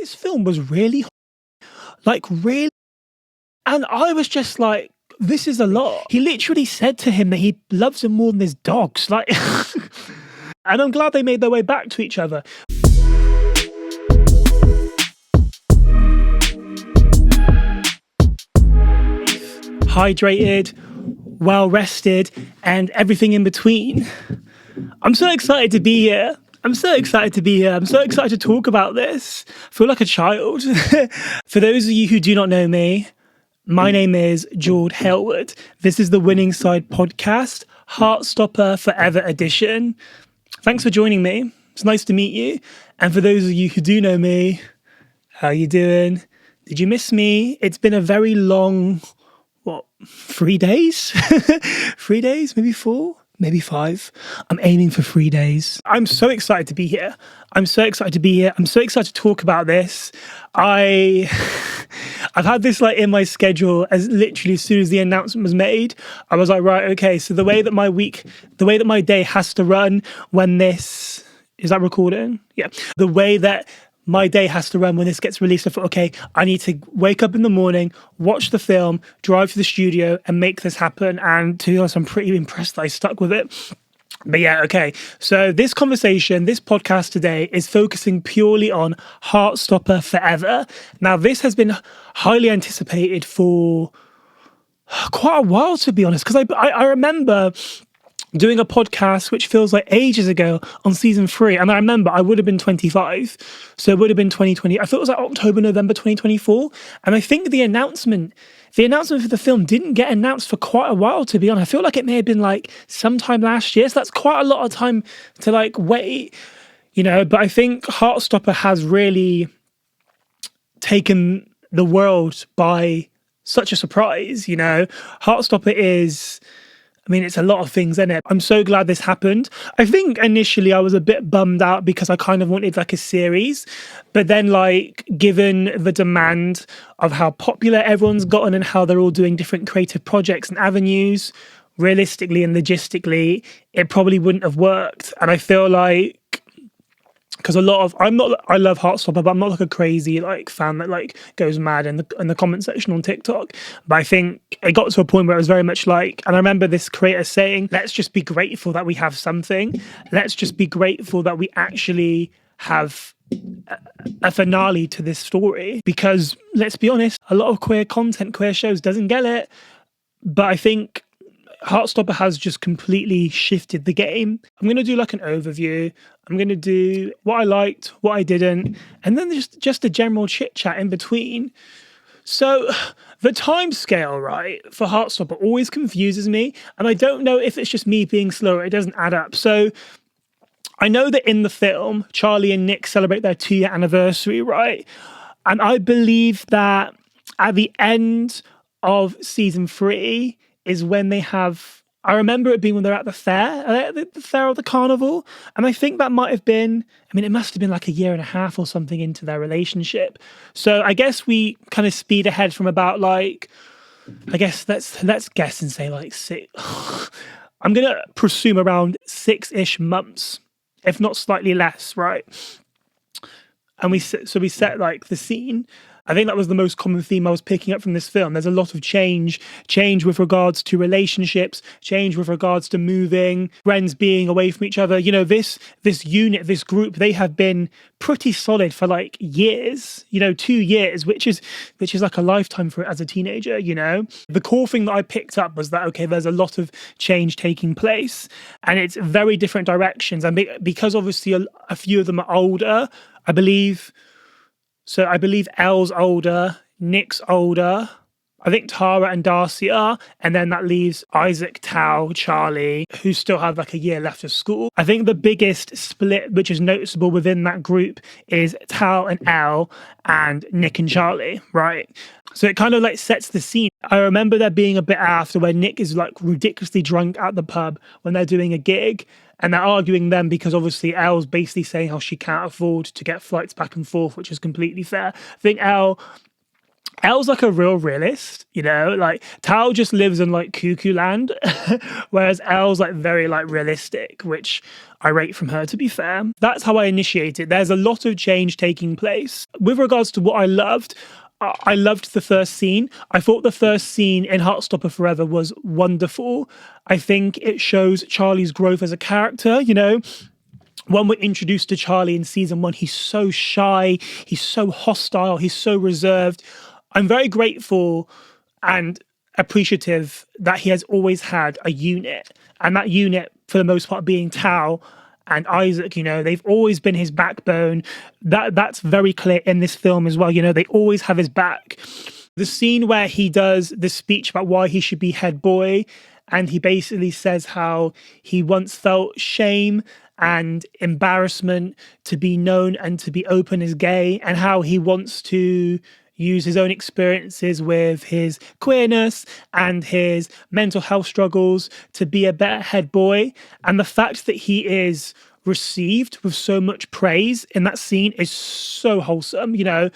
this film was really, really, and I was just like, this is a lot. He literally said to him that he loves him more than his dogs, like, and I'm glad they made their way back to each other. Hydrated, well rested, and everything in between. I'm so excited to be here. I'm so excited to talk about this. I feel like a child. For those of you who do not know me, my name is Jord. This is the Winning Side podcast, Heartstopper Forever edition. Thanks for joining me. It's nice to meet you. And for those of you who do know me, how are you doing? Did you miss me? It's been a very long, 3 days? 3 days, maybe 4, maybe 5. I'm aiming for 3 days. I'm so excited to be here. I'm so excited to talk about this. I've had this like in my schedule as literally as soon as the announcement was made. I was like, right, okay, so the way that my day has to run when this, is that recording? Yeah. The way that my day has to run when this gets released, I thought, okay, I need to wake up in the morning, watch the film, drive to the studio and make this happen. And to be honest, I'm pretty impressed that I stuck with it. But yeah, okay. So this podcast today is focusing purely on Heartstopper Forever. Now, this has been highly anticipated for quite a while, to be honest, because I remember doing a podcast which feels like ages ago on season 3, and I remember I would have been 25, so it would have been 2020. I thought it was like October, November 2024, and I think the announcement for the film didn't get announced for quite a while, to be honest. I feel like it may have been like sometime last year, so that's quite a lot of time to like wait, but I think Heartstopper has really taken the world by such a surprise. Heartstopper is, it's a lot of things, isn't it? I'm so glad this happened. I think initially I was a bit bummed out because I kind of wanted like a series. But then given the demand of how popular everyone's gotten and how they're all doing different creative projects and avenues, realistically and logistically, it probably wouldn't have worked. And I feel like, because I love Heartstopper, but I'm not like a crazy fan that goes mad in the comment section on TikTok. But I think it got to a point where it was very much and I remember this creator saying, let's just be grateful that we have something. Let's just be grateful that we actually have a finale to this story. Because let's be honest, a lot of queer content, queer shows doesn't get it. But I think Heartstopper has just completely shifted the game. I'm going to do an overview. I'm going to do what I liked, what I didn't, and then just a general chit chat in between. So the time scale, right, for Heartstopper always confuses me, and I don't know if it's just me being slow or it doesn't add up. So I know that in the film, Charlie and Nick celebrate their 2-year anniversary, right? And I believe that at the end of season 3 is when they have, I remember it being when they're at the fair, the fair or the carnival. And I think that might have been, it must have been like a year and a half or something into their relationship. So I guess we kind of speed ahead from about I guess let's guess and say 6. I'm going to presume around 6-ish months, if not slightly less, right? And we set the scene. I think that was the most common theme I was picking up from this film. There's a lot of change with regards to relationships, change with regards to moving, friends being away from each other. This unit, this group, they have been pretty solid for years, 2 years, which is like a lifetime for it as a teenager, The core thing that I picked up was that, okay, there's a lot of change taking place and it's very different directions. And because obviously a few of them are older, I believe Elle's older, Nick's older, I think Tara and Darcy are, and then that leaves Isaac, Tao, Charlie, who still have a year left of school. I think the biggest split, which is noticeable within that group, is Tao and Elle and Nick and Charlie, right? So it kind of sets the scene. I remember there being a bit after where Nick is ridiculously drunk at the pub when they're doing a gig. And they're arguing then because obviously Elle's basically saying how she can't afford to get flights back and forth, which is completely fair. I think Elle Elle's like a real realist, you know, like Tao just lives in like cuckoo land, whereas Elle's like very like realistic, which I rate from her, to be fair. That's how I initiated. There's a lot of change taking place. With regards to what I loved, I loved the first scene. I thought the first scene in Heartstopper Forever was wonderful. I think it shows Charlie's growth as a character, you know. When we're introduced to Charlie in season 1, he's so shy, he's so hostile, he's so reserved. I'm very grateful and appreciative that he has always had a unit, and that unit, for the most part, being Tao and Isaac. You know, they've always been his backbone. That's very clear in this film as well. You know, they always have his back. The scene where he does the speech about why he should be head boy, and he basically says how he once felt shame and embarrassment to be known and to be open as gay, and how he wants to use his own experiences with his queerness and his mental health struggles to be a better head boy. And the fact that he is received with so much praise in that scene is so wholesome. You know,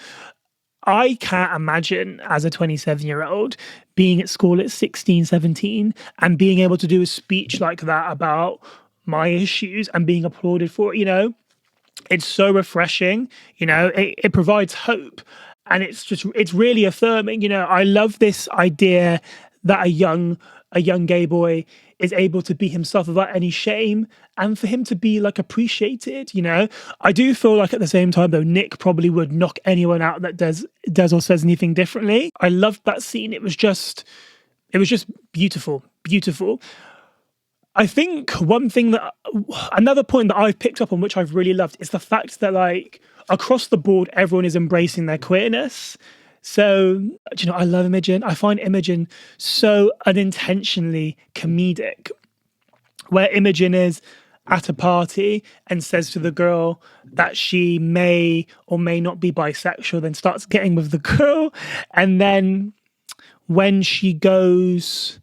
I can't imagine as a 27-year-old being at school at 16, 17 and being able to do a speech like that about my issues and being applauded for it. You know, it's so refreshing. You know, it provides hope. And it's really affirming. You know, I love this idea that a young gay boy is able to be himself without any shame, and for him to be like appreciated. You know, I do feel like at the same time though, Nick probably would knock anyone out that does or says anything differently. I loved that scene. It was just beautiful. I think another point that I've picked up on, which I've really loved, is the fact that like across the board, everyone is embracing their queerness. So, you know, I love Imogen. I find Imogen so unintentionally comedic, where Imogen is at a party and says to the girl that she may or may not be bisexual, then starts getting with the girl. And then when she goes,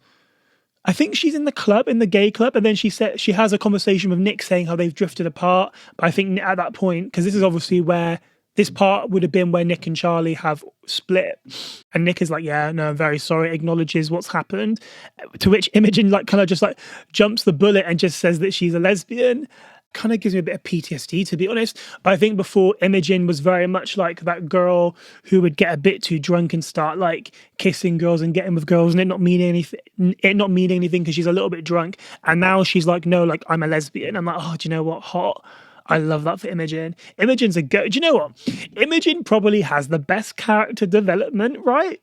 I think she's in the gay club, and then she has a conversation with Nick saying how they've drifted apart. But I think at that point, because this is obviously where this part would have been where Nick and Charlie have split, and Nick is like, yeah, no, I'm very sorry, acknowledges what's happened, to which Imogen like kind of just like jumps the bullet and just says that she's a lesbian. Kind of gives me a bit of PTSD, to be honest. But I think before, Imogen was very much like that girl who would get a bit too drunk and start like kissing girls and getting with girls and it not meaning anything because she's a little bit drunk. And now she's like, no, like I'm a lesbian. I'm like, oh, do you know what? Hot. I love that for Imogen. Imogen's a go. Do you know what? Imogen probably has the best character development, right?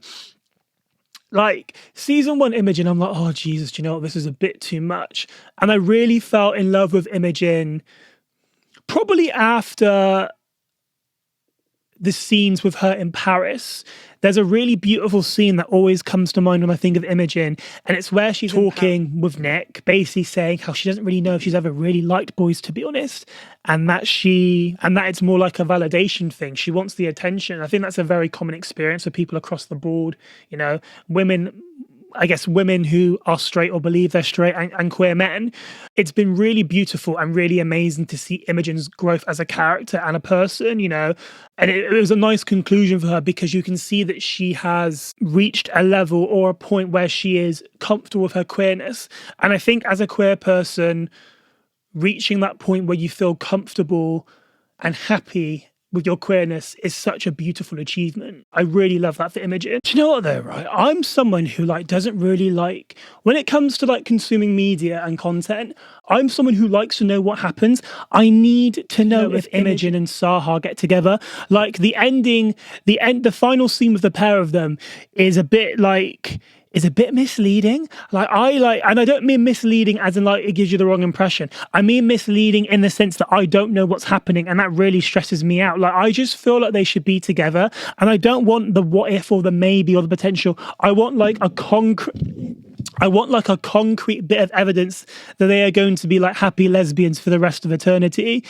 Like season 1 Imogen, I'm like, oh Jesus, do you know what? This is a bit too much. And I really fell in love with Imogen probably after the scenes with her in Paris. There's a really beautiful scene that always comes to mind when I think of Imogen, and it's where she's talking with Nick, basically saying how she doesn't really know if she's ever really liked boys, to be honest, and that it's more like a validation thing. She wants the attention. I think that's a very common experience for people across the board. You know, women who are straight or believe they're straight, and queer men. It's been really beautiful and really amazing to see Imogen's growth as a character and a person, you know. And it was a nice conclusion for her because you can see that she has reached a level or a point where she is comfortable with her queerness. And I think as a queer person, reaching that point where you feel comfortable and happy with your queerness is such a beautiful achievement. I really love that for Imogen. Do you know what though, right? I'm someone who like doesn't really like, when it comes to like consuming media and content, I'm someone who likes to know what happens. I need to know if Imogen and Sahar get together. Like the final scene with the pair of them is a bit misleading. And I don't mean misleading as in like it gives you the wrong impression. I mean misleading in the sense that I don't know what's happening, and that really stresses me out. Like I just feel like they should be together, and I don't want the what if or the maybe or the potential. I want like a concrete bit of evidence that they are going to be like happy lesbians for the rest of eternity.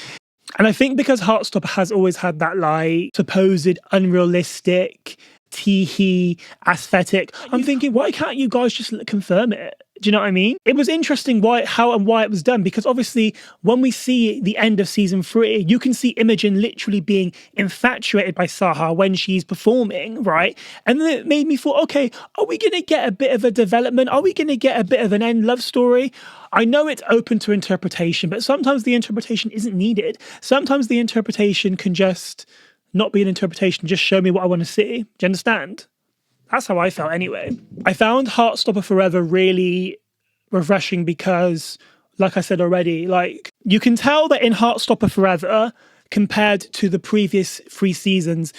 And I think because Heartstopper has always had that like supposed unrealistic tee-hee aesthetic. I'm thinking, why can't you guys just confirm it? Do you know what I mean? It was interesting how and why it was done, because obviously when we see the end of season 3, you can see Imogen literally being infatuated by Saha when she's performing, right? And then it made me thought, okay, are we going to get a bit of a development? Are we going to get a bit of an end love story? I know it's open to interpretation, but sometimes the interpretation isn't needed. Sometimes the interpretation can just not be an interpretation, just show me what I want to see. Do you understand? That's how I felt anyway. I found Heartstopper Forever really refreshing because, like I said already, like you can tell that in Heartstopper Forever, compared to the previous 3 seasons,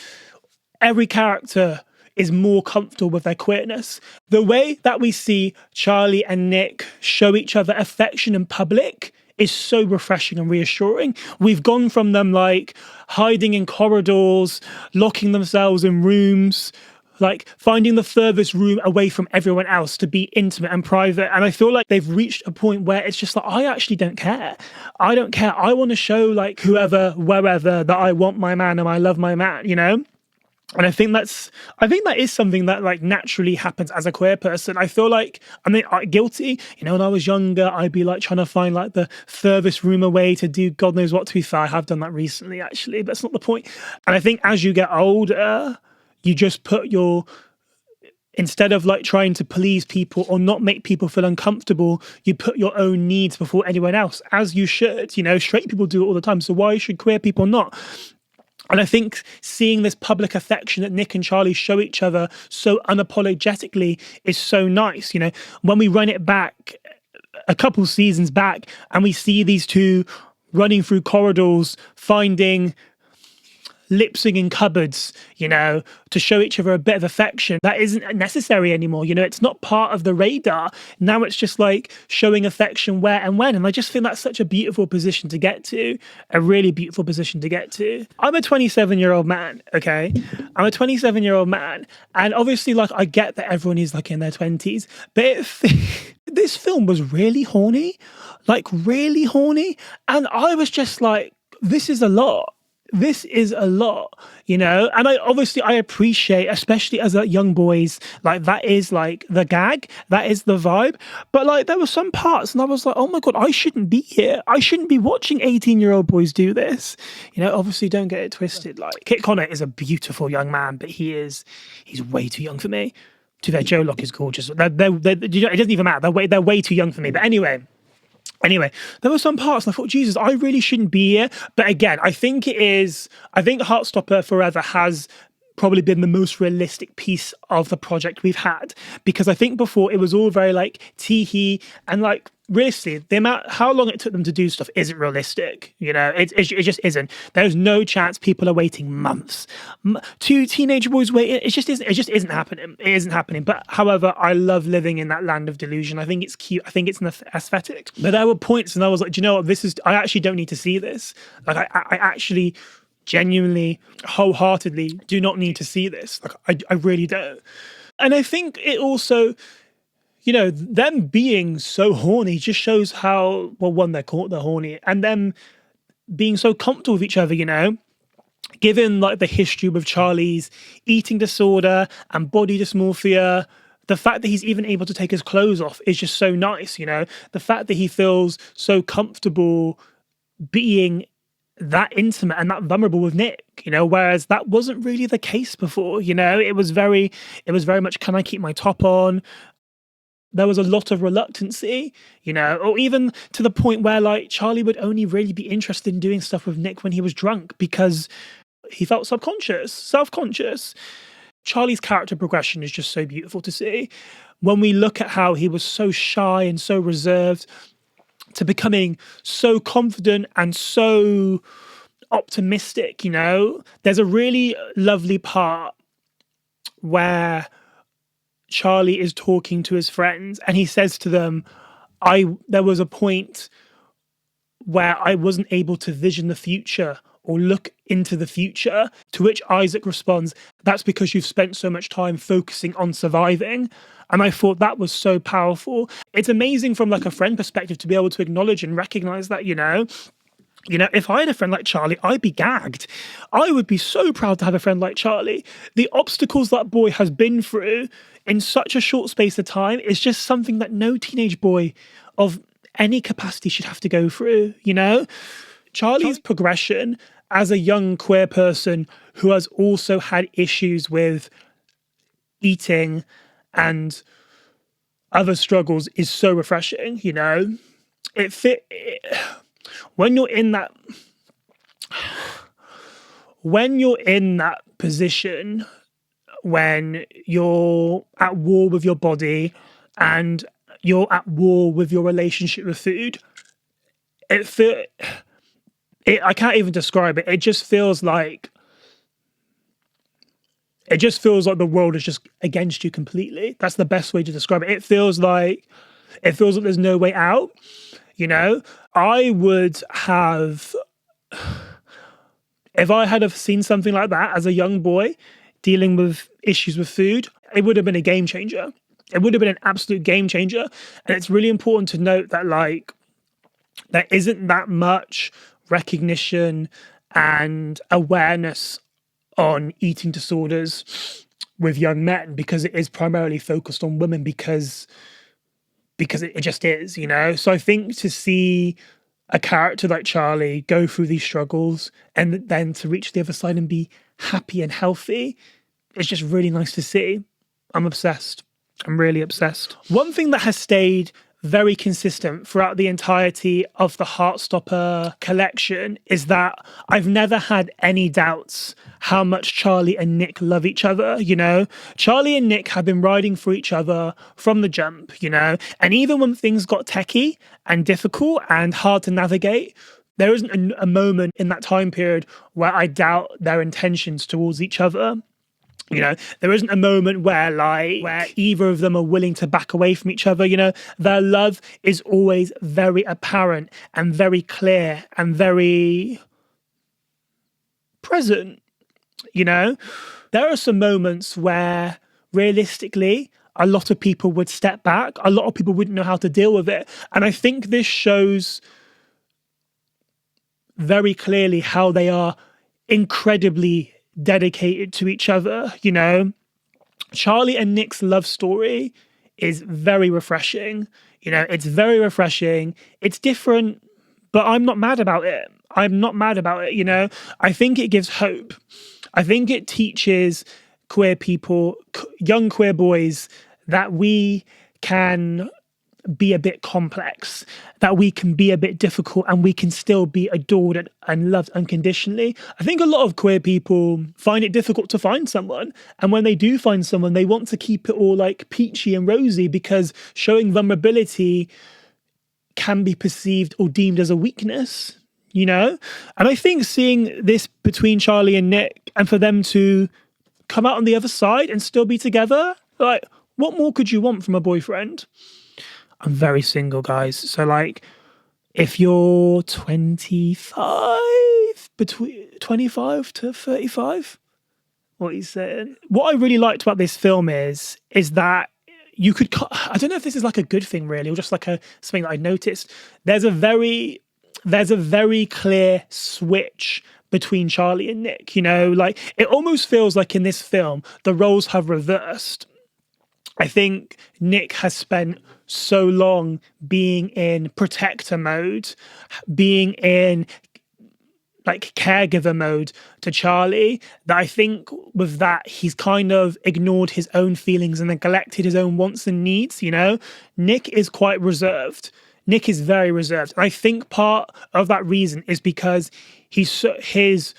every character is more comfortable with their queerness. The way that we see Charlie and Nick show each other affection in public is so refreshing and reassuring. We've gone from them like hiding in corridors, locking themselves in rooms, like finding the furthest room away from everyone else to be intimate and private. And I feel like they've reached a point where it's just like, I actually don't care. I don't care. I want to show like whoever, wherever that I want my man and I love my man, you know? And I think that is something that like naturally happens as a queer person. I feel like I'm guilty. You know, when I was younger, I'd be like trying to find like the furthest room away to do God knows what. To be fair, I have done that recently actually, but that's not the point. And I think as you get older, you just put instead of like trying to please people or not make people feel uncomfortable, you put your own needs before anyone else, as you should. You know, straight people do it all the time. So why should queer people not? And I think seeing this public affection that Nick and Charlie show each other so unapologetically is so nice. You know, when we run it back a couple seasons back and we see these two running through corridors, finding lip syncing cupboards, you know, to show each other a bit of affection. That isn't necessary anymore. You know, it's not part of the radar. Now it's just like showing affection where and when. And I just think that's such a beautiful position to get to, a really beautiful position to get to. I'm a 27-year-old man, okay? I'm a 27-year-old man. And obviously, like, I get that everyone is like in their 20s, but this film was really horny, like really horny. And I was just like, this is a lot. This is a lot, you know, and I appreciate, especially as young boys, like that is like the gag, that is the vibe. But like there were some parts and I was like, oh my God, I shouldn't be here. I shouldn't be watching 18-year-old boys do this. You know, obviously don't get it twisted. Like Kit Connor is a beautiful young man, but he's way too young for me. To their Joe Lock is gorgeous. It doesn't even matter. They're way too young for me. But anyway, there were some parts and I thought, Jesus, I really shouldn't be here. But again, I think Heartstopper Forever has probably been the most realistic piece of the project we've had, because I think before it was all very like tee-hee and like realistically the amount how long it took them to do stuff isn't realistic. You know, it just isn't. There's no chance people are waiting months. 2 teenage boys waiting. It just isn't happening. It isn't happening. But however, I love living in that land of delusion. I think it's cute. I think it's an aesthetic. But there were points and I was like, do you know what? I actually don't need to see this. Like I actually genuinely, wholeheartedly do not need to see this. Like I really don't. And I think it also, you know, them being so horny just shows how, well, one, they're horny, and them being so comfortable with each other, you know, given like the history with Charlie's eating disorder and body dysmorphia. The fact that he's even able to take his clothes off is just so nice, you know. The fact that he feels so comfortable being that intimate and that vulnerable with Nick, you know, whereas that wasn't really the case before, you know. It was very much, can I keep my top on? There was a lot of reluctancy, you know, or even to the point where like Charlie would only really be interested in doing stuff with Nick when he was drunk because he felt self-conscious. Charlie's character progression is just so beautiful to see. When we look at how he was so shy and so reserved to becoming so confident and so optimistic, you know, there's a really lovely part where Charlie is talking to his friends and he says to them, there was a point where I wasn't able to vision the future or look into the future, to which Isaac responds, that's because you've spent so much time focusing on surviving. And I thought that was so powerful. It's amazing from like a friend perspective to be able to acknowledge and recognize that, you know, You know, if I had a friend like Charlie, I'd be gagged. I would be so proud to have a friend like Charlie. The obstacles that boy has been through in such a short space of time is just something that no teenage boy of any capacity should have to go through, you know? Charlie's progression as a young queer person who has also had issues with eating and other struggles is so refreshing, you know? When you're in that position, when you're at war with your body and you're at war with your relationship with food, I can't even describe it. It just feels like the world is just against you completely. That's the best way to describe it. It feels like there's no way out. You know, I would have, if I had have seen something like that as a young boy dealing with issues with food, it would have been a game changer. It would have been an absolute game changer. And it's really important to note that, like, there isn't that much recognition and awareness on eating disorders with young men, because it is primarily focused on women, because it just is, you know? So I think to see a character like Charlie go through these struggles and then to reach the other side and be happy and healthy, it's just really nice to see. I'm obsessed. I'm really obsessed. One thing that has stayed very consistent throughout the entirety of the Heartstopper collection is that I've never had any doubts how much Charlie and Nick love each other, you know? Charlie and Nick have been riding for each other from the jump, you know? And even when things got techie and difficult and hard to navigate, there isn't a moment in that time period where I doubt their intentions towards each other. You know, there isn't a moment where either of them are willing to back away from each other. You know, their love is always very apparent and very clear and very present. You know, there are some moments where realistically a lot of people would step back. A lot of people wouldn't know how to deal with it. And I think this shows very clearly how they are incredibly dedicated to each other. You know, Charlie and Nick's love story is very refreshing. You know, it's very refreshing. It's different, but I'm not mad about it. I'm not mad about it, you know. I think it gives hope. I think it teaches queer people, young queer boys, that we can be a bit complex, that we can be a bit difficult, and we can still be adored and loved unconditionally. I think a lot of queer people find it difficult to find someone, and when they do find someone, they want to keep it all like peachy and rosy, because showing vulnerability can be perceived or deemed as a weakness, you know? And I think seeing this between Charlie and Nick, and for them to come out on the other side and still be together, like, what more could you want from a boyfriend? I'm very single, guys. So, like, if you're 25, between 25 to 35, what he's saying. What I really liked about this film is that you could, I don't know if this is like a good thing really, or just like something that I noticed. There's a very clear switch between Charlie and Nick, you know, like it almost feels like in this film, the roles have reversed. I think Nick has spent so long being in protector mode, being in like caregiver mode to Charlie, that I think with that, he's kind of ignored his own feelings and neglected his own wants and needs, you know? Nick is quite reserved. Nick is very reserved. And I think part of that reason is because his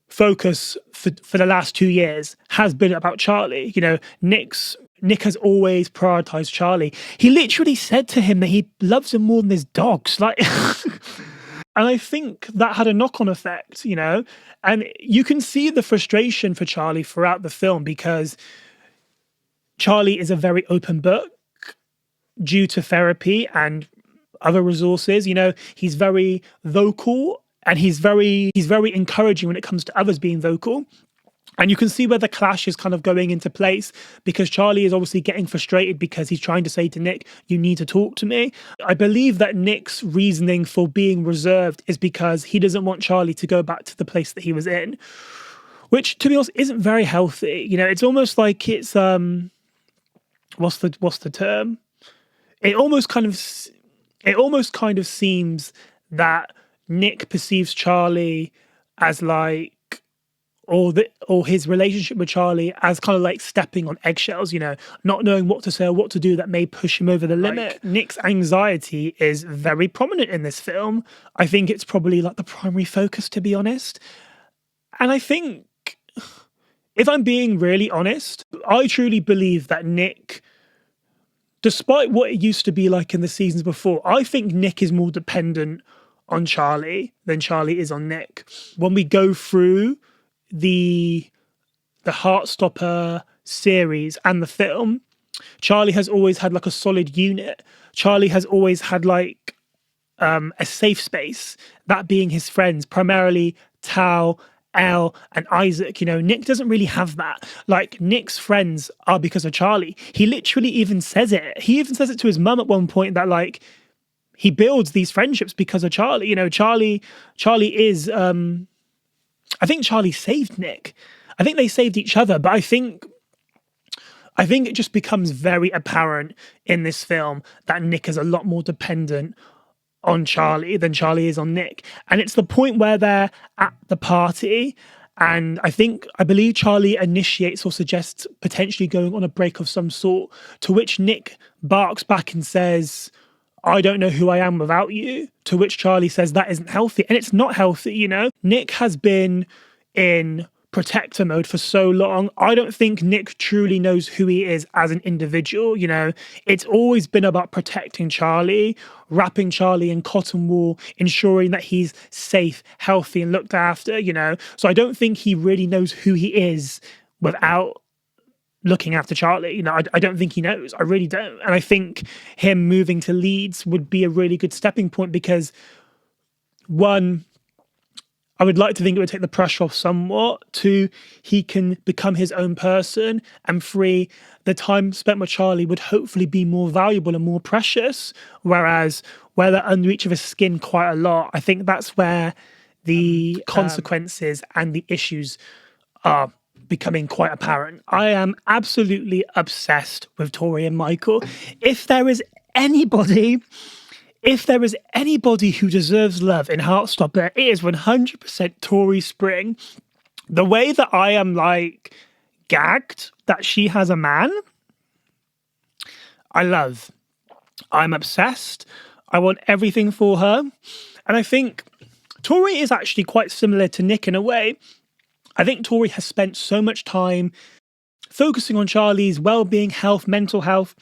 focus for the last 2 years has been about Charlie. You know, Nick has always prioritized Charlie. He literally said to him that he loves him more than his dogs. Like, and I think that had a knock-on effect, you know? And you can see the frustration for Charlie throughout the film, because Charlie is a very open book due to therapy and other resources. You know, he's very vocal, and he's very encouraging when it comes to others being vocal. And you can see where the clash is kind of going into place, because Charlie is obviously getting frustrated because he's trying to say to Nick, you need to talk to me. I believe that Nick's reasoning for being reserved is because he doesn't want Charlie to go back to the place that he was in, which, to be honest, isn't very healthy. You know, it's almost like it's what's the term? It almost kind of seems that Nick perceives Charlie as like, or his relationship with Charlie as kind of like stepping on eggshells, you know, not knowing what to say or what to do that may push him over the limit. Like, Nick's anxiety is very prominent in this film. I think it's probably like the primary focus, to be honest. And I think, if I'm being really honest, I truly believe that Nick, despite what it used to be like in the seasons before, I think Nick is more dependent on Charlie than Charlie is on Nick. When we go through the Heartstopper series and the film, Charlie has always had like a solid unit. Charlie has always had like a safe space, that being his friends, primarily Tao, Elle, and Isaac. You know, Nick doesn't really have that. Like, Nick's friends are because of Charlie. He literally even says it. He even says it to his mum at one point, that like he builds these friendships because of Charlie. You know, Charlie is I think Charlie saved Nick. I think they saved each other, but I think it just becomes very apparent in this film that Nick is a lot more dependent on Charlie than Charlie is on Nick. And it's the point where they're at the party, and I believe Charlie initiates or suggests potentially going on a break of some sort, to which Nick barks back and says, I don't know who I am without you, to which Charlie says that isn't healthy. And it's not healthy, you know? Nick has been in protector mode for so long. I don't think Nick truly knows who he is as an individual, you know? It's always been about protecting Charlie, wrapping Charlie in cotton wool, ensuring that he's safe, healthy, and looked after, you know? So I don't think he really knows who he is without looking after Charlie. You know, I don't think he knows. I really don't. And I think him moving to Leeds would be a really good stepping point, because, one, I would like to think it would take the pressure off somewhat. Two, he can become his own person. And three, the time spent with Charlie would hopefully be more valuable and more precious. Whereas where they're under each other's skin quite a lot, I think that's where the consequences and the issues are becoming quite apparent. I am absolutely obsessed with Tori and Michael. If there is anybody who deserves love in Heartstopper, it is 100% Tori Spring. The way that I am like gagged that she has a man, I love. I'm obsessed. I want everything for her. And I think Tori is actually quite similar to Nick in a way. I think Tori has spent so much time focusing on Charlie's well-being, health, mental health.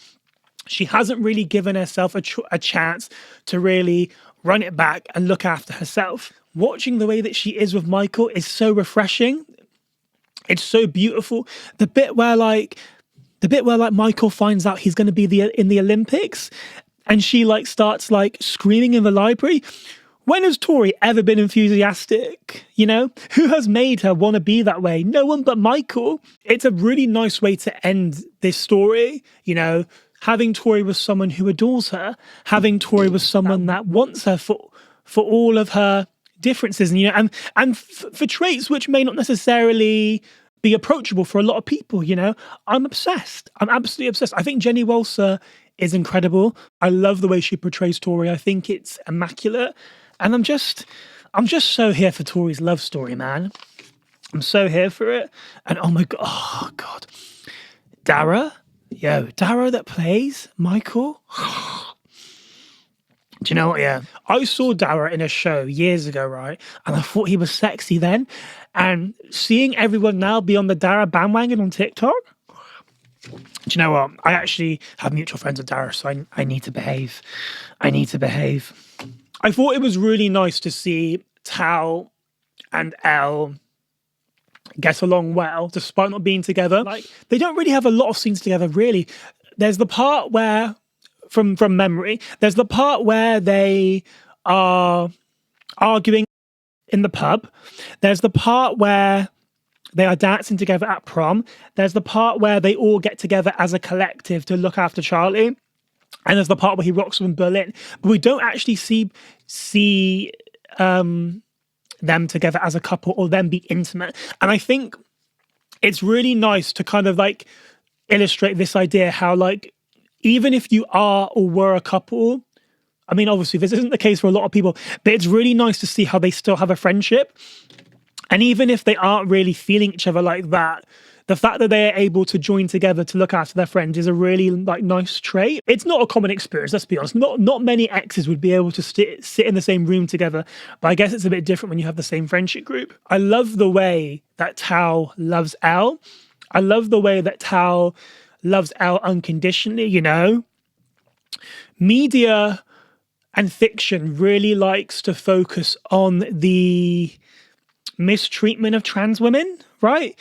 She hasn't really given herself a chance to really run it back and look after herself. Watching the way that she is with Michael is so refreshing. It's so beautiful. The bit where Michael finds out he's going to be in the Olympics, and she like starts like screaming in the library. When has Tori ever been enthusiastic? You know, who has made her want to be that way? No one but Michael. It's a really nice way to end this story. You know, having Tori with someone who adores her, having Tori with someone that wants her for all of her differences, and you know, and for traits which may not necessarily be approachable for a lot of people. You know, I'm obsessed. I'm absolutely obsessed. I think Jenny Walser is incredible. I love the way she portrays Tori. I think it's immaculate. And I'm just so here for Tori's love story, man. I'm so here for it. And oh my God. Dara that plays Michael. Do you know what? Yeah. I saw Dara in a show years ago, right? And I thought he was sexy then. And seeing everyone now be on the Dara bandwagon on TikTok, do you know what? I actually have mutual friends with Dara, so I need to behave. I thought it was really nice to see Tao and Elle get along well, despite not being together. Like, they don't really have a lot of scenes together, really. There's the part where, from memory, there's the part where they are arguing in the pub. There's the part where They are dancing together at prom. There's the part where they all get together as a collective to look after Charlie. And there's the part where he rocks them in Berlin. But we don't actually see them together as a couple or them be intimate. And I think it's really nice to kind of like illustrate this idea how like, even if you are or were a couple, I mean, obviously this isn't the case for a lot of people, but it's really nice to see how they still have a friendship. And even if they aren't really feeling each other like that, the fact that they are able to join together to look after their friends is a really like nice trait. It's not a common experience, let's be honest. Not many exes would be able to sit in the same room together, but I guess it's a bit different when you have the same friendship group. I love the way that Tao loves Elle. I love the way that Tao loves Elle unconditionally, you know? Media and fiction really likes to focus on the mistreatment of trans women, right?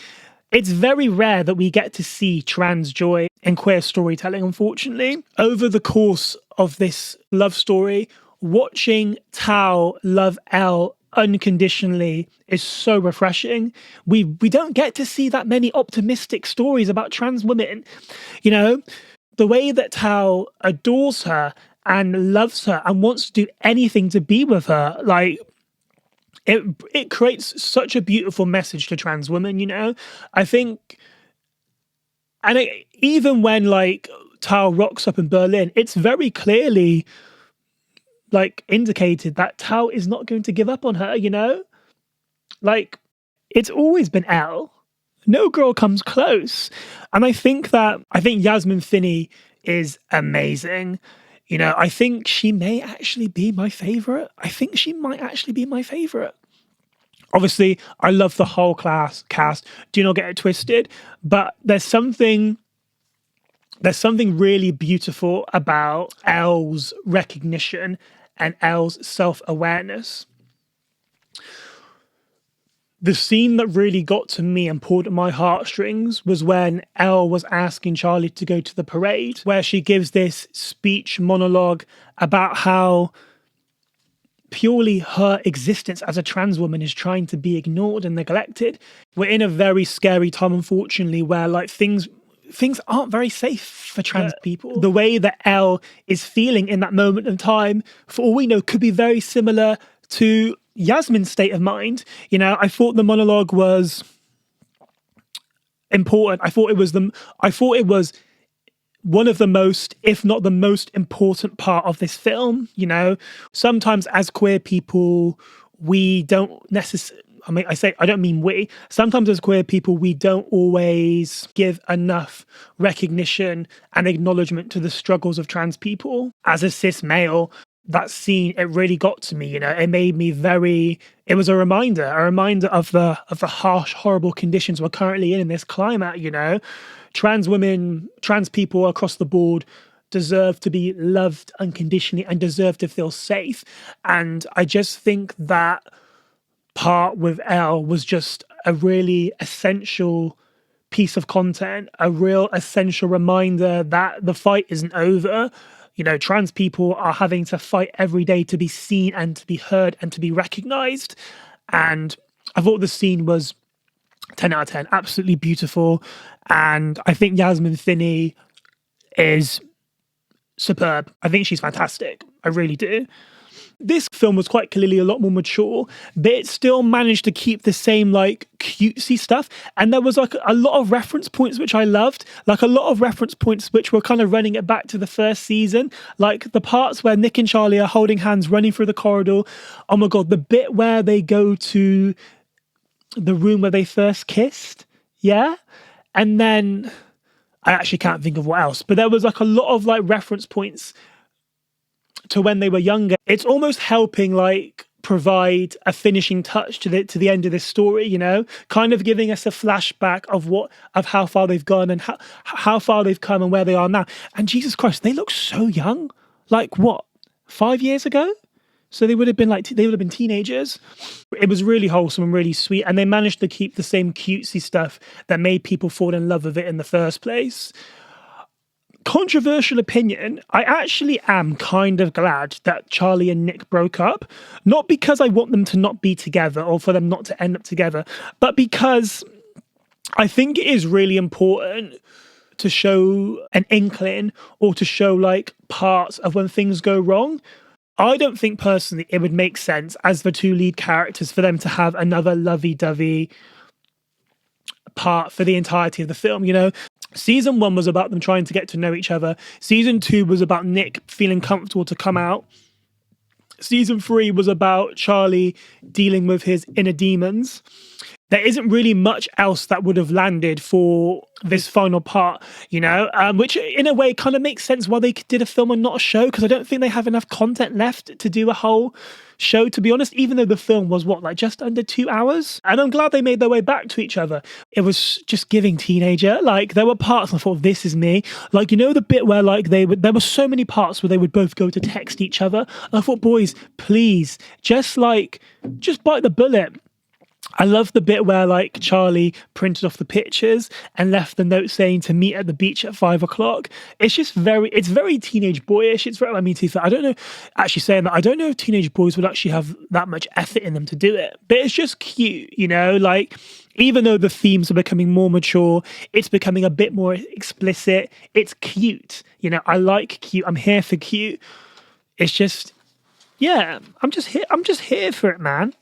It's very rare that we get to see trans joy in queer storytelling, unfortunately. Over the course of this love story, watching Tao love Elle unconditionally is so refreshing. We don't get to see that many optimistic stories about trans women. You know, the way that Tao adores her and loves her and wants to do anything to be with her, like, it creates such a beautiful message to trans women, you know? I think, and even when like Tao rocks up in Berlin, it's very clearly like indicated that Tao is not going to give up on her, you know? Like, it's always been Elle. No girl comes close. And I think Yasmin Finney is amazing. You know, I think she may actually be my favorite. I think she might actually be my favorite. Obviously, I love the whole cast. Do not get it twisted. But there's something really beautiful about Elle's recognition and Elle's self-awareness. The scene that really got to me and pulled at my heartstrings was when Elle was asking Charlie to go to the parade, where she gives this speech monologue about how purely her existence as a trans woman is trying to be ignored and neglected. We're in a very scary time, unfortunately, where like things aren't very safe for trans people. The way that Elle is feeling in that moment of time, for all we know, could be very similar to Yasmin's state of mind. You know, I thought the monologue was important. I thought it was one of the most, if not the most important part of this film. You know, sometimes as queer people, we don't necessarily, I don't mean we. Sometimes as queer people, we don't always give enough recognition and acknowledgement to the struggles of trans people. As a cis male, that scene, it really got to me, you know. It made me it was a reminder of the harsh, horrible conditions we're currently in this climate, you know. Trans women, trans people across the board deserve to be loved unconditionally and deserve to feel safe. And I just think that part with Elle was just a really essential piece of content, a real essential reminder that the fight isn't over. You know, trans people are having to fight every day to be seen and to be heard and to be recognized. And I thought the scene was 10 out of 10, absolutely beautiful. And I think Yasmin Finney is superb. I think she's fantastic. I really do. This film was quite clearly a lot more mature, but it still managed to keep the same like cutesy stuff. And there was like a lot of reference points which I loved, like a lot of reference points which were kind of running it back to the first season, like the parts where Nick and Charlie are holding hands running through the corridor. Oh my God, the bit where they go to the room where they first kissed, yeah? And then I actually can't think of what else, but there was like a lot of like reference points to when they were younger. It's almost helping like provide a finishing touch to the end of this story, you know, kind of giving us a flashback of how far they've gone and how far they've come and where they are now. And Jesus Christ, they look so young. Like what, 5 years ago? So they would have been teenagers. It was really wholesome and really sweet. And they managed to keep the same cutesy stuff that made people fall in love with it in the first place. Controversial opinion, I actually am kind of glad that Charlie and Nick broke up. Not because I want them to not be together or for them not to end up together, but because I think it is really important to show an inkling or to show like parts of when things go wrong. I don't think personally it would make sense as the two lead characters for them to have another lovey-dovey part for the entirety of the film, you know? Season 1 was about them trying to get to know each other. Season 2 was about Nick feeling comfortable to come out. Season 3 was about Charlie dealing with his inner demons. There isn't really much else that would have landed for this final part, you know, which in a way kind of makes sense why they did a film and not a show, because I don't think they have enough content left to do a whole show, to be honest, even though the film was what, like just under 2 hours. And I'm glad they made their way back to each other. It was just giving teenager. Like there were parts I thought, this is me. Like, you know, the bit where like there were so many parts where they would both go to text each other. I thought, boys, please, just bite the bullet. I love the bit where like Charlie printed off the pictures and left the note saying to meet at the beach at 5 o'clock. It's just it's very teenage boyish. It's very, I mean, I don't know, actually saying that, I don't know if teenage boys would actually have that much effort in them to do it, but it's just cute, you know, like even though the themes are becoming more mature, it's becoming a bit more explicit. It's cute, you know, I like cute. I'm here for cute. It's just, yeah, I'm just here for it, man.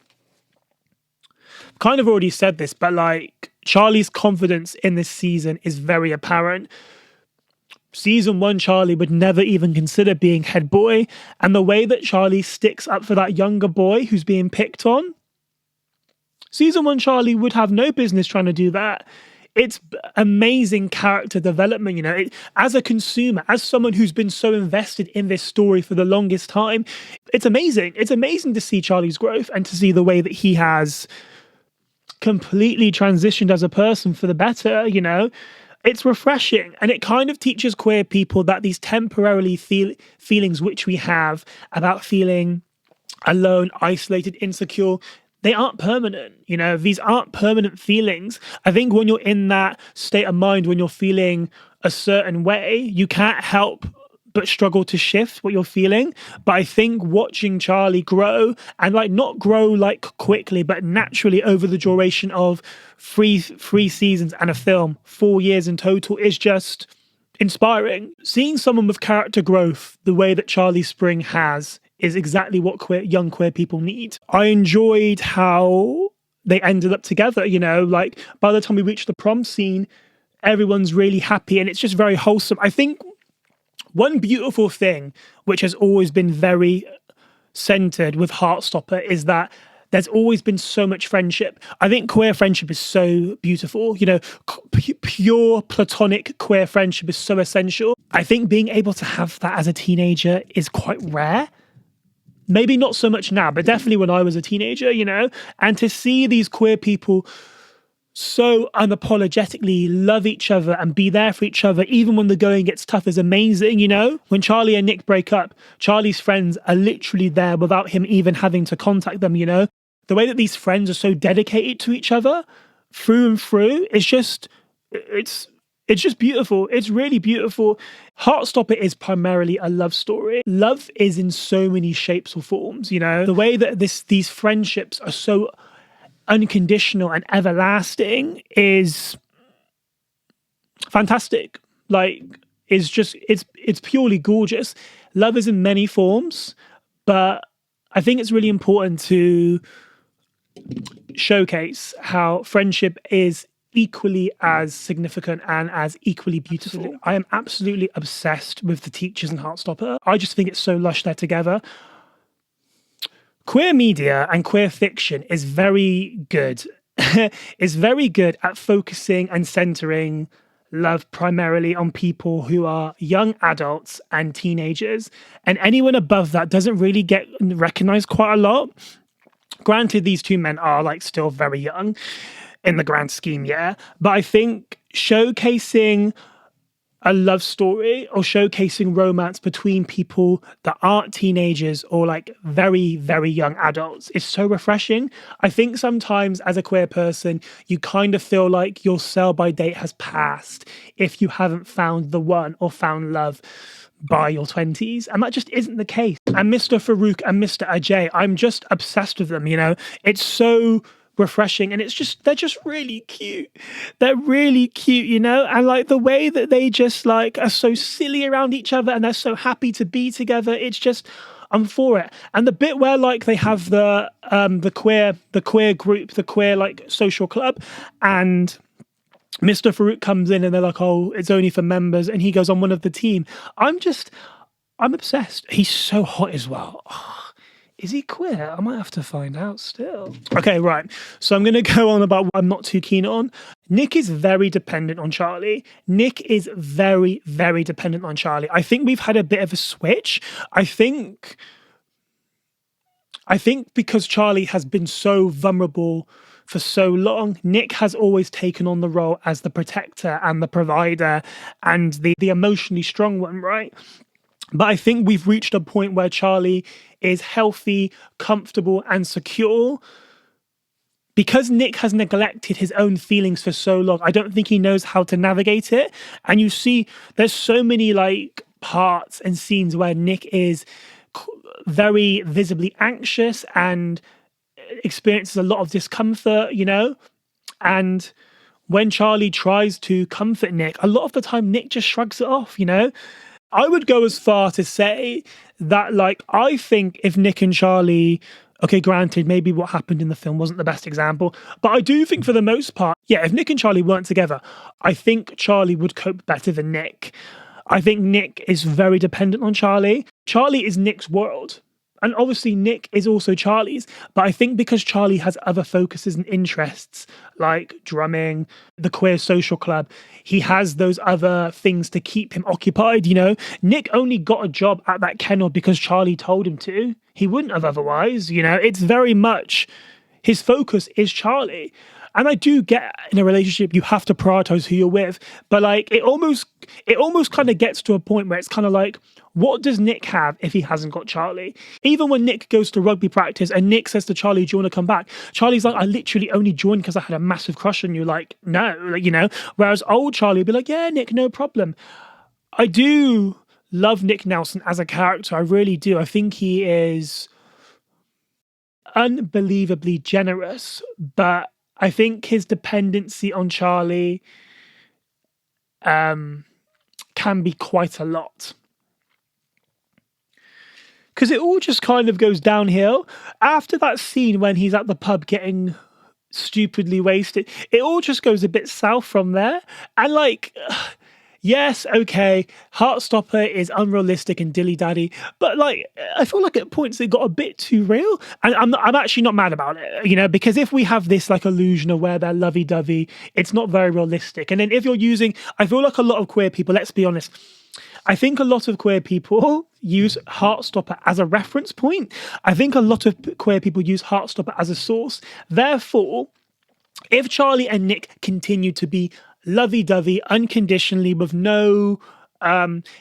Kind of already said this, but like Charlie's confidence in this season is very apparent. Season 1, Charlie would never even consider being head boy, and the way that Charlie sticks up for that younger boy who's being picked on, Season 1 Charlie would have no business trying to do that. It's amazing character development, you know, as a consumer, as someone who's been so invested in this story for the longest time, it's amazing. It's amazing to see Charlie's growth and to see the way that he has completely transitioned as a person for the better, you know. It's refreshing, and it kind of teaches queer people that these temporarily feelings which we have about feeling alone, isolated, insecure, they aren't permanent, you know. These aren't permanent feelings. I think when you're in that state of mind, when you're feeling a certain way, you can't help but struggle to shift what you're feeling. But I think watching Charlie grow, and like not grow like quickly, but naturally over the duration of three seasons and a film, 4 years in total, is just inspiring. Seeing someone with character growth the way that Charlie Spring has is exactly what young queer people need. I enjoyed how they ended up together, you know, like by the time we reached the prom scene, everyone's really happy and it's just very wholesome. I think one beautiful thing, which has always been very centered with Heartstopper, is that there's always been so much friendship. I think queer friendship is so beautiful. You know, pure platonic queer friendship is so essential. I think being able to have that as a teenager is quite rare. Maybe not so much now, but definitely when I was a teenager, you know, and to see these queer people so unapologetically love each other and be there for each other, even when the going gets tough, is amazing, you know? When Charlie and Nick break up, Charlie's friends are literally there without him even having to contact them, you know? The way that these friends are so dedicated to each other through and through, it's just beautiful. It's really beautiful. Heartstopper is primarily a love story. Love is in so many shapes or forms, you know? The way that these friendships are so unconditional and everlasting is fantastic. Like, it's purely gorgeous. Love is in many forms, but I think it's really important to showcase how friendship is equally as significant and as equally beautiful. Absolutely. I am absolutely obsessed with the teachers in Heartstopper. I just think it's so lush they're together. Queer media and queer fiction is very good. It's very good at focusing and centering love primarily on people who are young adults and teenagers. And anyone above that doesn't really get recognized quite a lot. Granted, these two men are like still very young in the grand scheme, yeah. But I think showcasing a love story or showcasing romance between people that aren't teenagers or like very, very young adults is so refreshing. I think sometimes as a queer person, you kind of feel like your sell-by date has passed if you haven't found the one or found love by your 20s, and that just isn't the case. And Mr. Farouk and Mr. Ajay, I'm just obsessed with them, you know. It's so refreshing, and they're just really cute. They're really cute, you know, and like the way that they just like are so silly around each other and they're so happy to be together. It's just, I'm for it. And the bit where like they have the queer group, the queer like social club, and Mr. Farouk comes in and they're like, oh, it's only for members, and he goes on one of the team. I'm obsessed. He's so hot as well. Oh, is he queer? I might have to find out still. Okay, right. So I'm going to go on about what I'm not too keen on. Nick is very dependent on Charlie. Nick is very, very dependent on Charlie. I think we've had a bit of a switch. I think because Charlie has been so vulnerable for so long, Nick has always taken on the role as the protector and the provider and the emotionally strong one, right? But I think we've reached a point where Charlie is healthy, comfortable, and secure. Because Nick has neglected his own feelings for so long, I don't think he knows how to navigate it. And you see, there's so many like parts and scenes where Nick is very visibly anxious and experiences a lot of discomfort, you know? And when Charlie tries to comfort Nick, a lot of the time Nick just shrugs it off, you know? I would go as far to say that, like, I think if Nick and Charlie, okay, granted, maybe what happened in the film wasn't the best example, but I do think for the most part, yeah, if Nick and Charlie weren't together, I think Charlie would cope better than Nick. I think Nick is very dependent on Charlie. Charlie is Nick's world. And obviously Nick is also Charlie's, but I think because Charlie has other focuses and interests like drumming, the queer social club, he has those other things to keep him occupied, you know? Nick only got a job at that kennel because Charlie told him to. He wouldn't have otherwise, you know? It's very much, his focus is Charlie. And I do get in a relationship, you have to prioritize who you're with, but like it almost kind of gets to a point where it's kind of like, what does Nick have if he hasn't got Charlie? Even when Nick goes to rugby practice and Nick says to Charlie, do you want to come back? Charlie's like, I literally only joined because I had a massive crush on you. Like, no, like, you know, whereas old Charlie would be like, yeah, Nick, no problem. I do love Nick Nelson as a character. I really do. I think he is unbelievably generous, but I think his dependency on Charlie can be quite a lot. Because it all just kind of goes downhill. After that scene when he's at the pub getting stupidly wasted, it all just goes a bit south from there. And like, yes, okay, Heartstopper is unrealistic and dilly-daddy, but like, I feel like at points it got a bit too real. And I'm actually not mad about it, you know, because if we have this like illusion of where they're lovey-dovey, it's not very realistic. And then if you're using, I feel like a lot of queer people, let's be honest, I think a lot of queer people use Heartstopper as a reference point. I think a lot of queer people use Heartstopper as a source. Therefore, if Charlie and Nick continue to be lovey-dovey, unconditionally, with no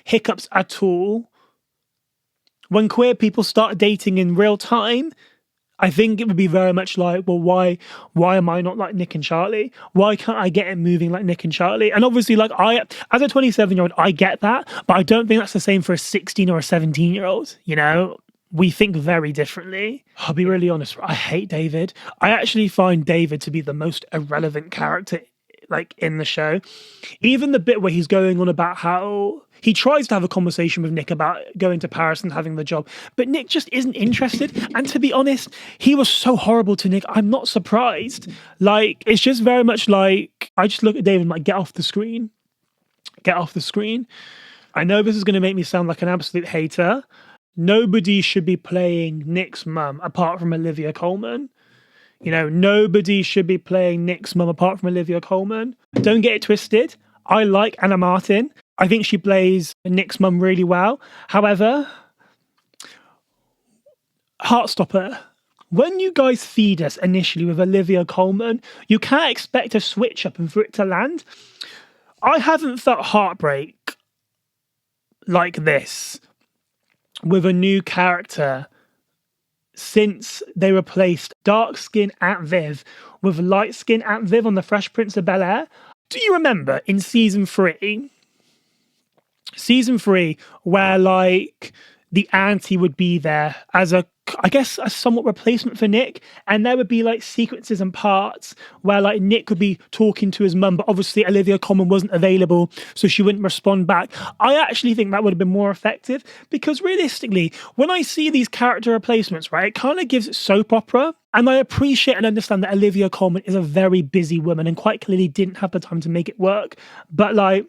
hiccups at all, when queer people start dating in real time, I think it would be very much like, well, why am I not like Nick and Charlie? Why can't I get it moving like Nick and Charlie? And obviously, like, as a 27-year-old, I get that, but I don't think that's the same for a 16 or a 17-year-old, you know? We think very differently. I'll be really honest, I hate David. I actually find David to be the most irrelevant character like in the show. Even the bit where he's going on about how he tries to have a conversation with Nick about going to Paris and having the job, but Nick just isn't interested. And to be honest, he was so horrible to Nick, I'm not surprised. Like, it's just very much like, I just look at David and like, get off the screen. Get off the screen. I know this is going to make me sound like an absolute hater. Nobody should be playing Nick's mum apart from Olivia Colman. You know, nobody should be playing Nick's mum apart from Olivia Colman. Don't get it twisted. I like Anna Martin. I think she plays Nick's mum really well. However, Heartstopper, when you guys feed us initially with Olivia Colman, you can't expect a switch up and for it to land. I haven't felt heartbreak like this with a new character since they replaced dark skin Aunt Viv with light skin Aunt Viv on The Fresh Prince of Bel-Air. Do you remember in season 3, where like the auntie would be there as I guess, a somewhat replacement for Nick. And there would be like sequences and parts where like Nick would be talking to his mum, but obviously Olivia Colman wasn't available, so she wouldn't respond back. I actually think that would have been more effective, because realistically, when I see these character replacements, right, it kind of gives it soap opera. And I appreciate and understand that Olivia Colman is a very busy woman and quite clearly didn't have the time to make it work. But like,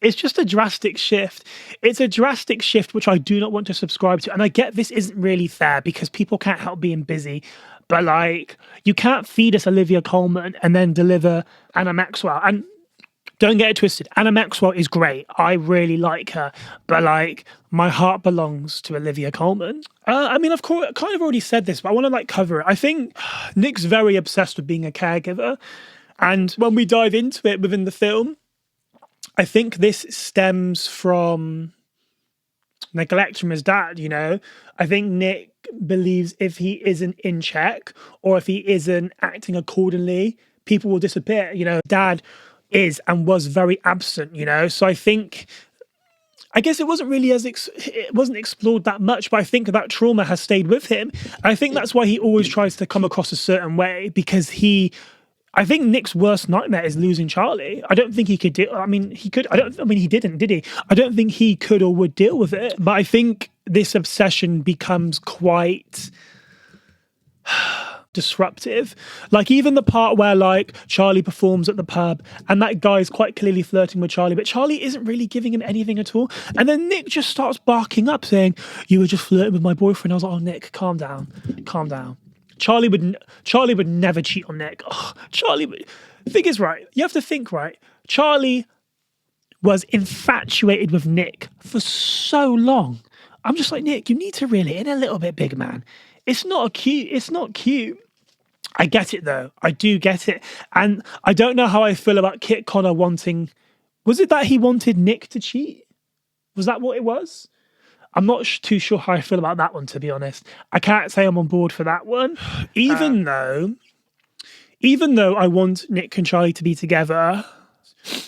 it's just a drastic shift. It's a drastic shift which I do not want to subscribe to. And I get this isn't really fair because people can't help being busy. But like, you can't feed us Olivia Colman and then deliver Anna Maxwell. And don't get it twisted, Anna Maxwell is great. I really like her. But like, my heart belongs to Olivia Colman. I mean, I've kind of already said this, but I want to like cover it. I think Nick's very obsessed with being a caregiver. And when we dive into it within the film, I think this stems from neglect from his dad, you know? I think Nick believes if he isn't in check or if he isn't acting accordingly, people will disappear, you know? Dad is and was very absent, you know? So I guess it wasn't really it wasn't explored that much, but I think that trauma has stayed with him. And I think that's why he always tries to come across a certain way, because I think Nick's worst nightmare is losing Charlie. I don't think he could he didn't, did he? I don't think he could or would deal with it. But I think this obsession becomes quite disruptive. Like, even the part where like Charlie performs at the pub and that guy's quite clearly flirting with Charlie, but Charlie isn't really giving him anything at all. And then Nick just starts barking up saying, "You were just flirting with my boyfriend." I was like, "Oh, Nick, calm down. Calm down." Charlie would never cheat on Nick. Oh, the thing is, right, you have to think, right, Charlie was infatuated with Nick for so long. I'm just like, Nick, you need to reel it in a little bit, big man. It's not cute. I get it though. I do get it. And I don't know how I feel about Kit Connor was it that he wanted Nick to cheat? Was that what it was? I'm not too sure how I feel about that one, to be honest. I can't say I'm on board for that one. Even though I want Nick and Charlie to be together,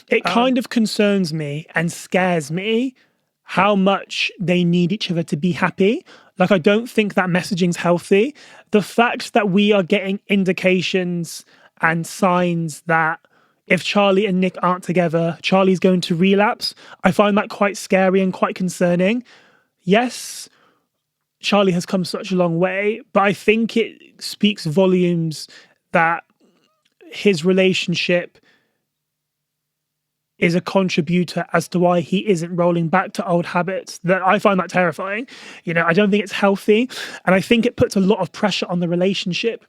it kind of concerns me and scares me how much they need each other to be happy. Like, I don't think that messaging's healthy. The fact that we are getting indications and signs that if Charlie and Nick aren't together, Charlie's going to relapse, I find that quite scary and quite concerning. Yes, Charlie has come such a long way, but I think it speaks volumes that his relationship is a contributor as to why he isn't rolling back to old habits. That I find that terrifying. You know, I don't think it's healthy, and I think it puts a lot of pressure on the relationship.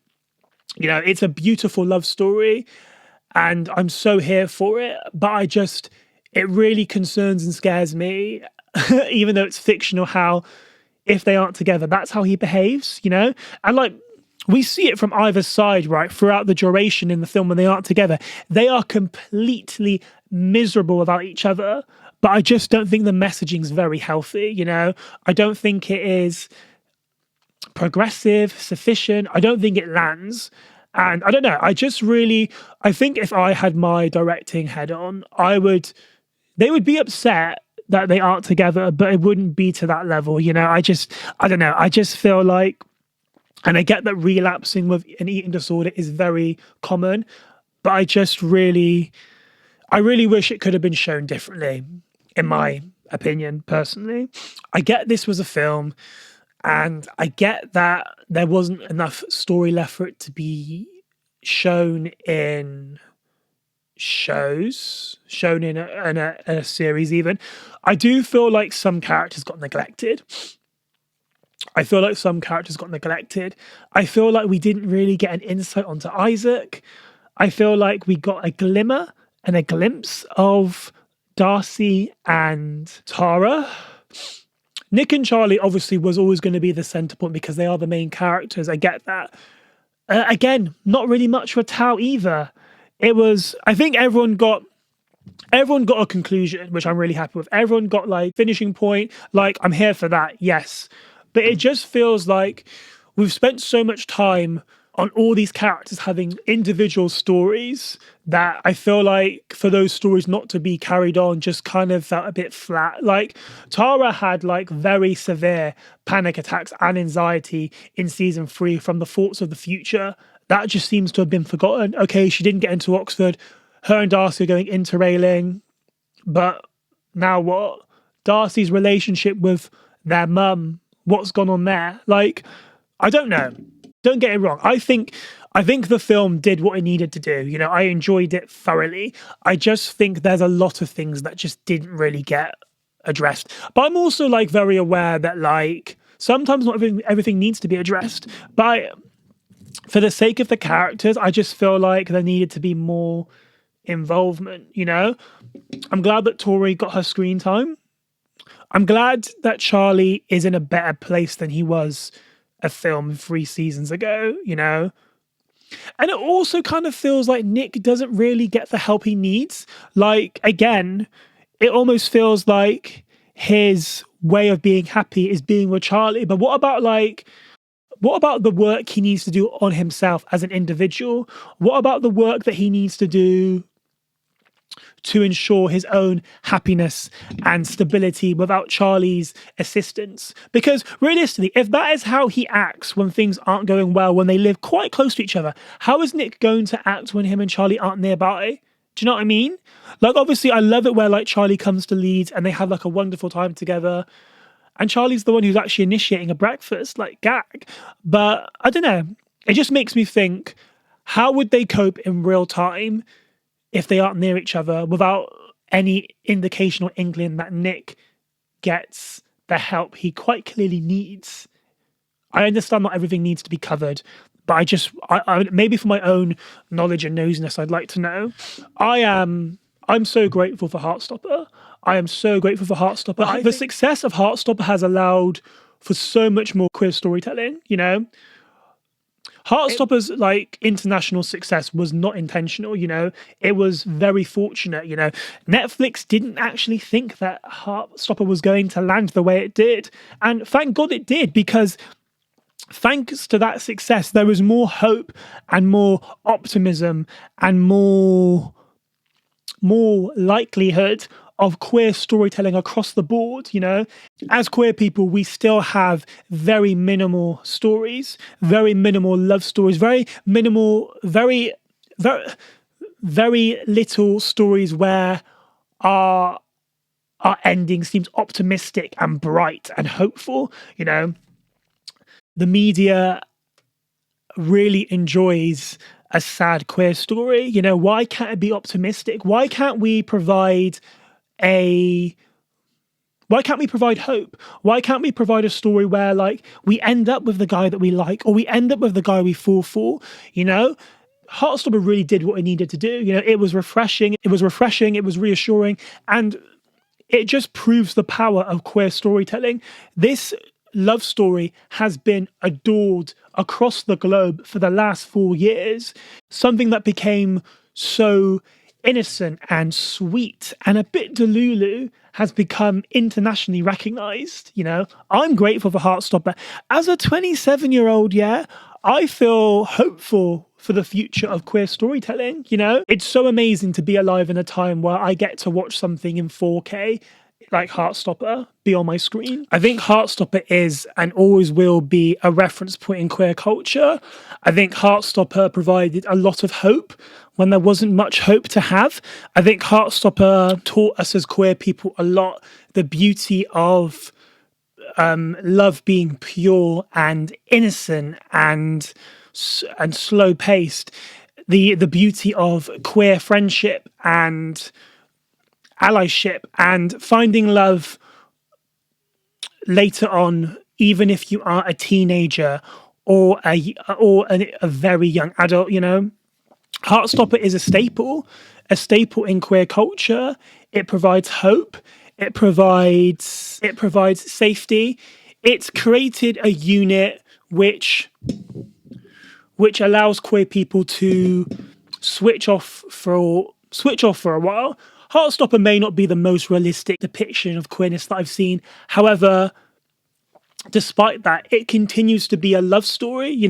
You know, it's a beautiful love story, and I'm so here for it, but it really concerns and scares me, even though it's fictional, how if they aren't together, that's how he behaves, you know? And like, we see it from either side, right? Throughout the duration in the film when they aren't together, they are completely miserable about each other. But I just don't think the messaging's very healthy, you know? I don't think it is progressive, sufficient. I don't think it lands. And I don't know, I think if I had my directing head on, they would be upset that they aren't together, but it wouldn't be to that level, you know? I don't know, I just feel like, and I get that relapsing with an eating disorder is very common, but I really wish it could have been shown differently, in my opinion, personally. I get this was a film, and I get that there wasn't enough story left for it to be shown in shown in a series even. I do feel like some characters got neglected. I feel like we didn't really get an insight onto Isaac. I feel like we got a glimmer and a glimpse of Darcy and Tara. Nick and Charlie obviously was always going to be the centre point because they are the main characters. I get that. Again, not really much for Tao either. I think everyone got a conclusion, which I'm really happy with. Everyone got like finishing point. Like, I'm here for that, yes. But it just feels like we've spent so much time on all these characters having individual stories that I feel like for those stories not to be carried on just kind of felt a bit flat. Like Tara had like very severe panic attacks and anxiety in season 3 from the thoughts of the future. That just seems to have been forgotten. Okay, she didn't get into Oxford. Her and Darcy are going interrailing. But now what? Darcy's relationship with their mum, what's gone on there? Like, I don't know. Don't get it wrong. I think the film did what it needed to do. You know, I enjoyed it thoroughly. I just think there's a lot of things that just didn't really get addressed. But I'm also like very aware that like sometimes not everything needs to be addressed. But for the sake of the characters, I just feel like there needed to be more involvement, you know? I'm glad that Tori got her screen time. I'm glad that Charlie is in a better place than he was a film 3 seasons ago, you know? And it also kind of feels like Nick doesn't really get the help he needs. Like, again, it almost feels like his way of being happy is being with Charlie. But what about the work he needs to do on himself as an individual? What about the work that he needs to do to ensure his own happiness and stability without Charlie's assistance? Because realistically, if that is how he acts when things aren't going well, when they live quite close to each other, how is Nick going to act when him and Charlie aren't nearby? Do you know what I mean? Like, obviously, I love it where like Charlie comes to Leeds and they have like a wonderful time together. And Charlie's the one who's actually initiating a breakfast, like gag. But I don't know. It just makes me think, how would they cope in real time if they aren't near each other without any indication or inkling that Nick gets the help he quite clearly needs? I understand not everything needs to be covered, but I maybe for my own knowledge and nosiness, I'd like to know. I'm so grateful for Heartstopper. I am so grateful for Heartstopper. The success of Heartstopper has allowed for so much more queer storytelling, you know? Heartstopper's like international success was not intentional, you know. It was very fortunate, you know. Netflix didn't actually think that Heartstopper was going to land the way it did. And thank God it did, because thanks to that success, there was more hope and more optimism and more likelihood of queer storytelling across the board, you know. As queer people, we still have very minimal stories, very minimal love stories, very minimal, very little stories where our ending seems optimistic and bright and hopeful, you know. The media really enjoys a sad queer story, you know. Why can't it be optimistic? Why can't we provide hope? Why can't we provide a story where like we end up with the guy that we like, or we end up with the guy we fall for, you know? Heartstopper really did what it needed to do, you know. It was refreshing, it was reassuring, and it just proves the power of queer storytelling. This love story has been adored across the globe for the last 4 years. Something that became so innocent and sweet and a bit delulu has become internationally recognized, you know. I'm grateful for Heartstopper. As a 27-year-old, yeah, I feel hopeful for the future of queer storytelling, you know. It's so amazing to be alive in a time where I get to watch something in 4K like Heartstopper be on my screen. I think Heartstopper is and always will be a reference point in queer culture. I think Heartstopper provided a lot of hope when there wasn't much hope to have. I think Heartstopper taught us as queer people a lot, the beauty of love being pure and innocent and slow paced, the beauty of queer friendship and allyship and finding love later on, even if you are a teenager or a very young adult, you know. Heartstopper is a staple in queer culture. It provides hope. It provides safety. It's created a unit which allows queer people to switch off for a while. Heartstopper may not be the most realistic depiction of queerness that I've seen. However, despite that, it continues to be a love story,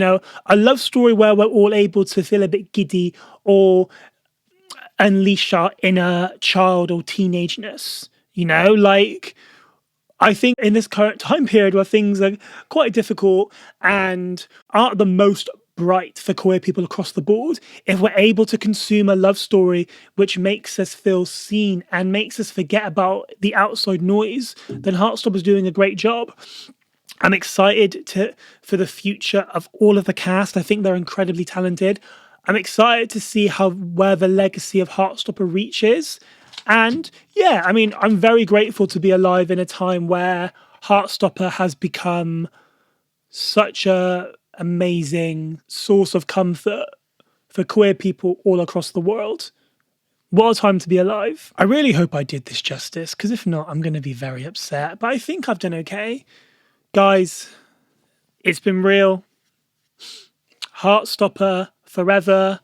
a love story where we're all able to feel a bit giddy or unleash our inner child or teenageness, like I think in this current time period where things are quite difficult and aren't the most bright for queer people across the board, if we're able to consume a love story which makes us feel seen and makes us forget about the outside noise, then Heartstopper's doing a great job. I'm excited for the future of all of the cast. I think they're incredibly talented. I'm excited to see where the legacy of Heartstopper reaches. And yeah, I mean, I'm very grateful to be alive in a time where Heartstopper has become such a amazing source of comfort for queer people all across the world. What a time to be alive. I really hope I did this justice, because if not, I'm going to be very upset. But I think I've done okay. Guys, it's been real. Heartstopper Forever.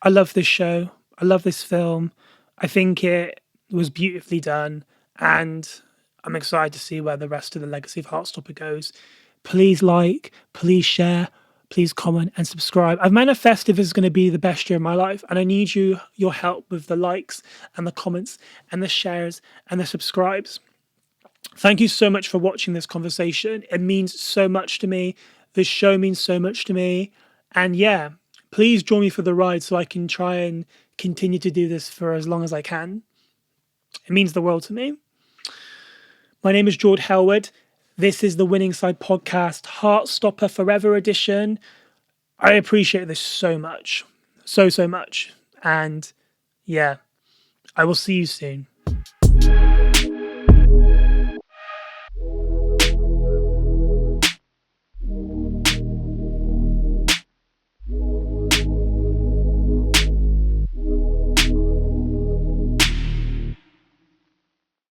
I love this show. I love this film. I think it was beautifully done, and I'm excited to see where the rest of the legacy of Heartstopper goes. Please like, please share, please comment and subscribe. I've manifested this is going to be the best year of my life, and I need your help with the likes and the comments and the shares and the subscribes. Thank you so much for watching this conversation. It means so much to me. This show means so much to me. And yeah, please join me for the ride so I can try and continue to do this for as long as I can. It means the world to me. My name is Jord Helwood. This is the Winning Side Podcast, Heartstopper Forever edition. I appreciate this so much. So much. And yeah, I will see you soon.